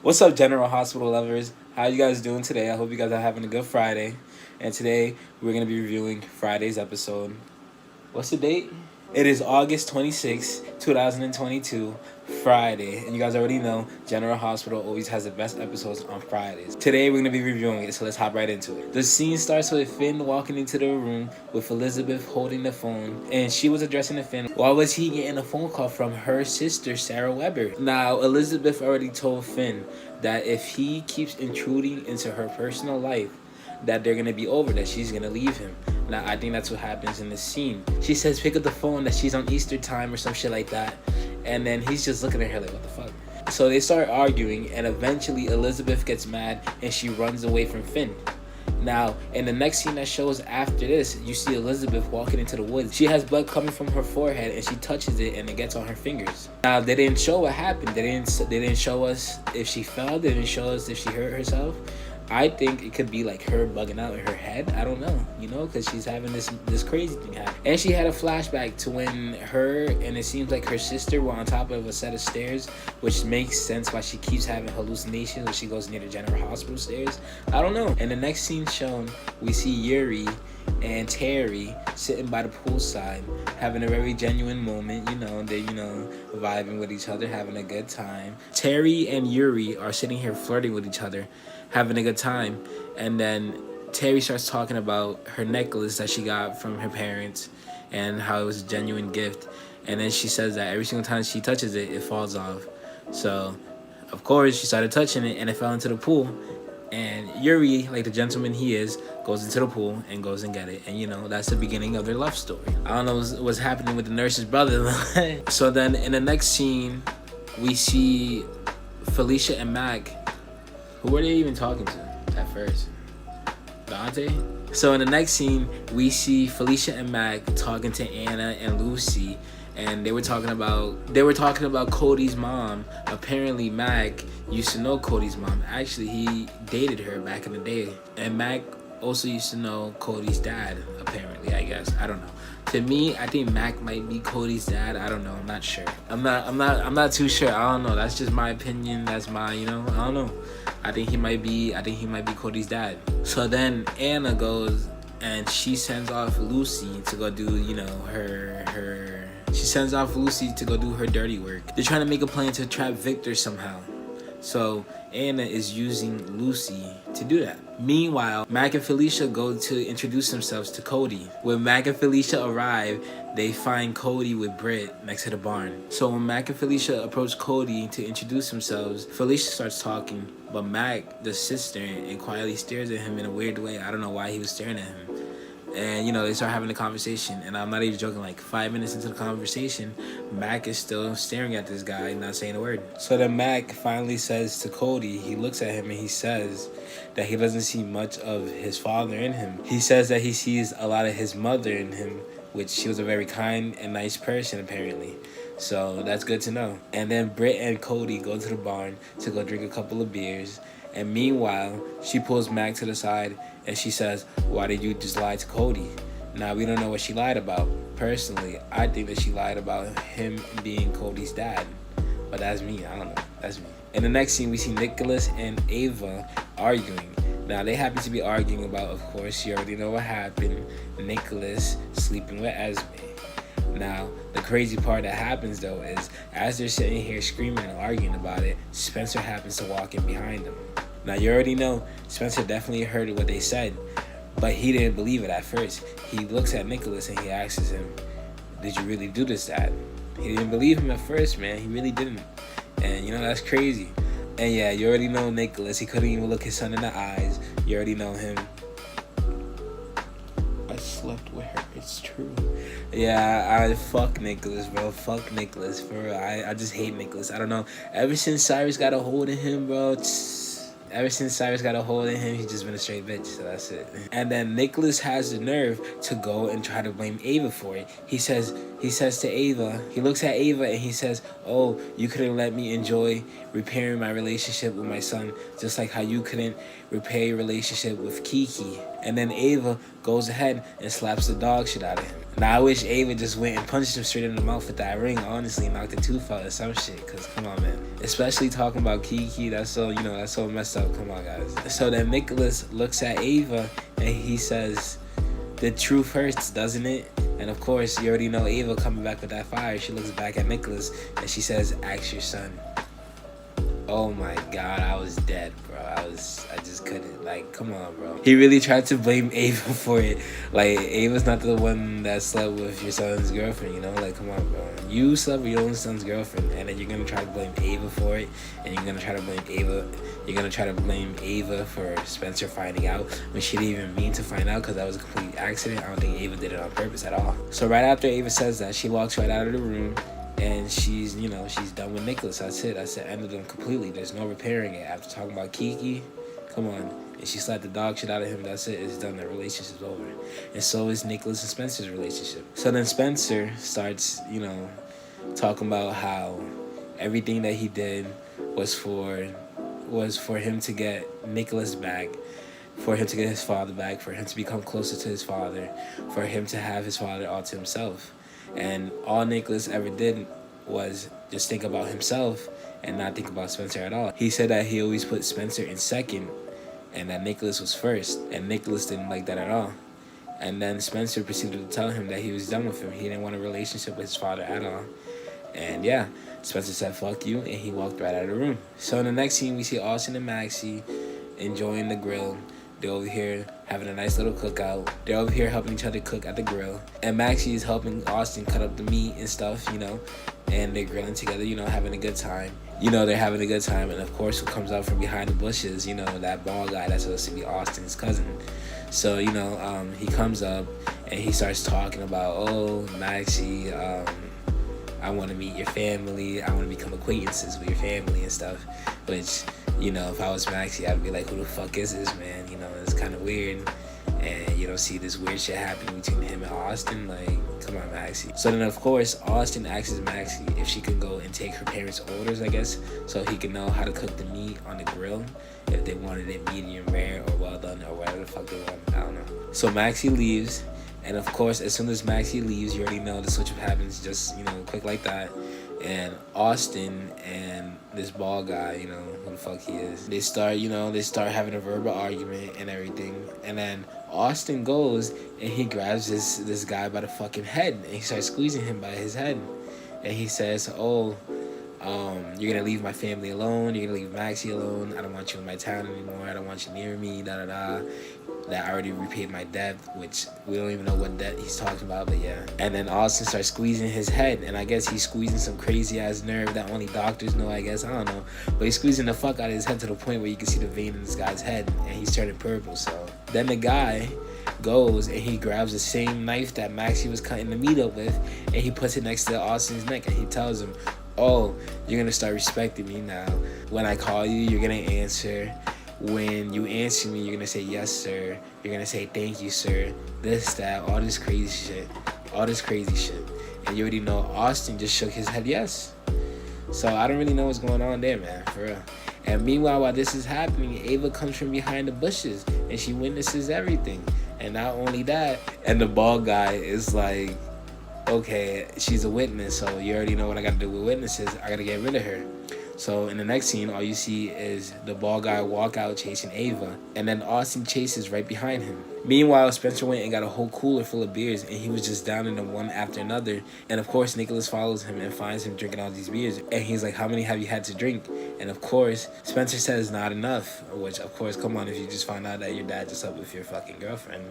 What's up, General Hospital lovers? How you guys doing today? I hope you guys are having a good Friday. And today we're gonna be reviewing Friday's episode. What's the date? It is August 26, 2022, Friday. And you guys already know General Hospital always has the best episodes on Fridays. Today we're going to be reviewing it, so let's hop right into it. The scene starts with Finn walking into the room with Elizabeth holding the phone. And she was addressing to Finn. Why was he getting a phone call from her sister, Sarah Weber? Now, Elizabeth already told Finn that if he keeps intruding into her personal life, that they're going to be over, that she's going to leave him. Now, I think that's what happens in this scene. She says, pick up the phone, that she's on Easter time or some shit like that. And then he's just looking at her like, what the fuck? So they start arguing, and eventually Elizabeth gets mad and she runs away from Finn. Now, in the next scene that shows after this, you see Elizabeth walking into the woods. She has blood coming from her forehead, and she touches it, and it gets on her fingers. Now, they didn't show what happened. They didn't show us if she fell. They didn't show us if she hurt herself. I think it could be like her bugging out in her head. I don't know, because she's having this crazy thing happen. And she had a flashback to when her and it seems like her sister were on top of a set of stairs, which makes sense why she keeps having hallucinations when she goes near the General Hospital stairs. I don't know. In the next scene shown, we see Yuri and Terry sitting by the poolside, having a very genuine moment. They're vibing with each other, having a good time. Terry and Yuri are sitting here flirting with each other, having a good time. And then Terry starts talking about her necklace that she got from her parents and how it was a genuine gift. And then she says that every single time she touches it, it falls off. So, of course, she started touching it and it fell into the pool. And Yuri, like the gentleman he is, goes into the pool and goes and get it. And, that's the beginning of their love story. I don't know what's happening with the nurse's brother. So then in the next scene, we see Felicia and Mac. Who were they even talking to at first? Dante? So in the next scene, we see Felicia and Mac talking to Anna and Lucy. And they were talking about Cody's mom. Apparently, Mac used to know Cody's mom. Actually, he dated her back in the day. And Mac also used to know Cody's dad, apparently, I guess. I don't know. To me, I think Mac might be Cody's dad. I don't know. I'm not sure. I'm not too sure. I don't know. That's just my opinion. That's my, I don't know. I think he might be Cody's dad. So then Anna goes and she sends off Lucy to go do, She sends off Lucy to go do her dirty work. They're trying to make a plan to trap Victor somehow. So Anna is using Lucy to do that. Meanwhile, Mac and Felicia go to introduce themselves to Cody. When Mac and Felicia arrive, they find Cody with Britt next to the barn. So when Mac and Felicia approach Cody to introduce themselves, Felicia starts talking, but Mac, the sister, and quietly stares at him in a weird way. I don't know why he was staring at him. And, they start having a conversation. And I'm not even joking, like 5 minutes into the conversation, Mac is still staring at this guy, not saying a word. So then Mac finally says to Cody, he looks at him and he says that he doesn't see much of his father in him. He says that he sees a lot of his mother in him, which she was a very kind and nice person, apparently. So that's good to know. And then Britt and Cody go to the barn to go drink a couple of beers. And meanwhile, she pulls Mac to the side and she says, why did you just lie to Cody? Now, we don't know what she lied about. Personally, I think that she lied about him being Cody's dad. But that's me. I don't know. That's me. In the next scene, we see Nicholas and Ava arguing. Now, they happen to be arguing about, of course, you already know what happened, Nicholas sleeping with Esme. Now, the crazy part that happens, though, is as they're sitting here screaming and arguing about it, Spencer happens to walk in behind them. Now, you already know Spencer definitely heard what they said, but he didn't believe it at first. He looks at Nicholas and he asks him, did you really do this, Dad? He didn't believe him at first, man. He really didn't. And, that's crazy. And, yeah, you already know Nicholas. He couldn't even look his son in the eyes. You already know him. I slept with her. It's true. Yeah, I fuck Nicholas, bro. Fuck Nicholas, for real. I just hate Nicholas. I don't know. Ever since Cyrus got a hold of him, bro, he's just been a straight bitch, so that's it. And then Nicholas has the nerve to go and try to blame Ava for it. He says to Ava, he looks at Ava and he says, oh, you couldn't let me enjoy repairing my relationship with my son, just like how you couldn't repair your relationship with Kiki. And then Ava goes ahead and slaps the dog shit out of him. Now I wish Ava just went and punched him straight in the mouth with that ring. Honestly, knocked the tooth out or some shit. Cause come on, man. Especially talking about Kiki, that's so that's so messed up. Come on, guys. So then Nicholas looks at Ava and he says, "The truth hurts, doesn't it?" And of course, you already know Ava coming back with that fire. She looks back at Nicholas and she says, "Ask your son." Oh my God, I was dead, bro. I just couldn't. Like, come on, bro. He really tried to blame Ava for it. Like, Ava's not the one that slept with your son's girlfriend, Like, come on, bro. You slept with your own son's girlfriend, and then you're gonna try to blame Ava for it, and you're gonna try to blame Ava. You're gonna try to blame Ava for Spencer finding out when she didn't even mean to find out because that was a complete accident. I don't think Ava did it on purpose at all. So right after Ava says that, she walks right out of the room. And she's, she's done with Nicholas. That's it. That's the end of them completely. There's no repairing it. After talking about Kiki, come on. And she slapped the dog shit out of him. That's it. It's done. The relationship's over. And so is Nicholas and Spencer's relationship. So then Spencer starts, talking about how everything that he did was for him to get Nicholas back, for him to get his father back, for him to become closer to his father, for him to have his father all to himself. And all Nicholas ever did was just think about himself and not think about Spencer at all. He said that he always put Spencer in second and that Nicholas was first. And Nicholas didn't like that at all. And then Spencer proceeded to tell him that he was done with him. He didn't want a relationship with his father at all. And yeah, Spencer said, "Fuck you," and he walked right out of the room. So in the next scene, we see Austin and Maxie enjoying the grill. They're over here having a nice little cookout. They're over here helping each other cook at the grill. And Maxie is helping Austin cut up the meat and stuff, And they're grilling together, having a good time. They're having a good time. And of course, who comes out from behind the bushes, that bald guy that's supposed to be Austin's cousin. So, he comes up and he starts talking about, "Oh, Maxie, I want to meet your family. I want to become acquaintances with your family and stuff." Which, if I was Maxie, I'd be like, "Who the fuck is this, man? It's kind of weird." And you don't see this weird shit happening between him and Austin. Like, come on, Maxie. So then, of course, Austin asks Maxie if she can go and take her parents' orders, I guess, so he can know how to cook the meat on the grill. If they wanted it medium rare or well done or whatever the fuck they want. I don't know. So Maxie leaves. And of course, as soon as Maxie leaves, you already know the switch up happens just, quick like that. And Austin and this bald guy, who the fuck he is, they start having a verbal argument and everything. And then Austin goes and he grabs this guy by the fucking head and he starts squeezing him by his head. And he says, "Oh, you're gonna leave my family alone. You're gonna leave Maxie alone. I don't want you in my town anymore. I don't want you near me. Da da da. That I already repaid my debt," which we don't even know what debt he's talking about, but yeah. And then Austin starts squeezing his head, and I guess he's squeezing some crazy ass nerve that only doctors know, I guess. I don't know. But he's squeezing the fuck out of his head to the point where you can see the vein in this guy's head, and he's turning purple. So then the guy goes and he grabs the same knife that Maxie was cutting the meat up with, and he puts it next to Austin's neck, and he tells him, "Oh, you're gonna start respecting me now. When I call you, you're gonna answer. When you answer me, you're gonna say, 'Yes, sir.' You're gonna say, 'Thank you, sir.' This, that, all this crazy shit. And you already know Austin just shook his head yes. So I don't really know what's going on there, man, for real. And meanwhile, while this is happening, Ava comes from behind the bushes and she witnesses everything. And not only that, and the bald guy is like, "Okay, she's a witness, so you already know what I gotta do with witnesses. I gotta get rid of her." So in the next scene, all you see is the bald guy walk out chasing Ava, and then Austin chases right behind him. Meanwhile, Spencer went and got a whole cooler full of beers, and he was just downing them one after another. And of course, Nicholas follows him and finds him drinking all these beers. And he's like, "How many have you had to drink?" And of course, Spencer says not enough, which of course, come on, if you just found out that your dad just slept with your fucking girlfriend,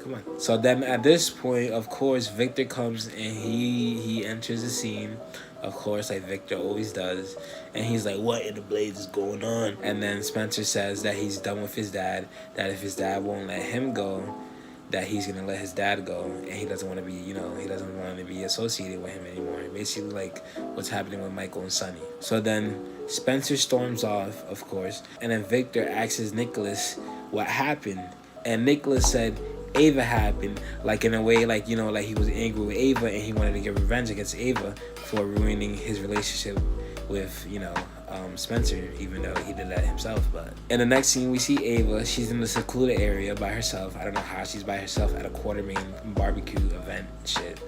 come on. So then at this point, of course, Victor comes and he enters the scene. Of course, like Victor always does. And he's like, "What in the blades is going on?" And then Spencer says that he's done with his dad, that if his dad won't let him go, that he's going to let his dad go. And he doesn't want to be, he doesn't want to be associated with him anymore. Basically like what's happening with Michael and Sonny. So then Spencer storms off, of course. And then Victor asks Nicholas what happened. And Nicholas said, "Ava happened," like in a way, like, like he was angry with Ava and he wanted to get revenge against Ava for ruining his relationship with, Spencer, even though he did that himself. But in the next scene, we see Ava. She's in the secluded area by herself. I don't know how she's by herself at a Quartermain barbecue event shit.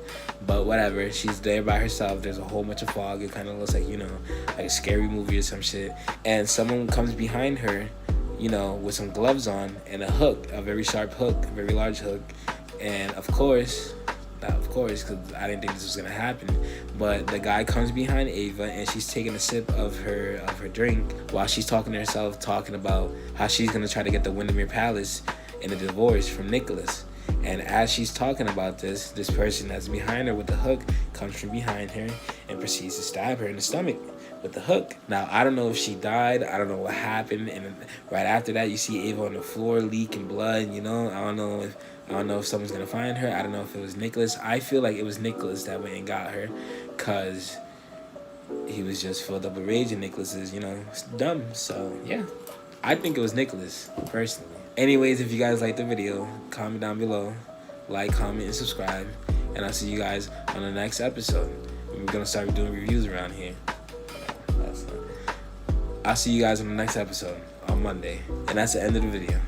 But whatever, she's there by herself. There's a whole bunch of fog. It kind of looks like, like a scary movie or some shit. And someone comes behind her, with some gloves on and a hook, a very sharp hook, a very large hook. And of course, because I didn't think this was gonna happen, but the guy comes behind Ava and she's taking a sip of her drink while she's talking to herself, talking about how she's gonna try to get the Windermere Palace in a divorce from Nicholas. And as she's talking about this person that's behind her with the hook comes from behind her and proceeds to stab her in the stomach with the hook. Now, I don't know if she died. I don't know what happened. And right after that, you see Ava on the floor leaking blood. I don't know if someone's gonna find her. I don't know if it was Nicholas. I feel like it was Nicholas that went and got her, cause he was just filled up with rage, and Nicholas is, dumb. So yeah, I think it was Nicholas personally. Anyways, if you guys liked the video, comment down below, like, comment, and subscribe, and I'll see you guys on the next episode. We're gonna start doing reviews around here. I'll see you guys on the next episode on Monday, and that's the end of the video.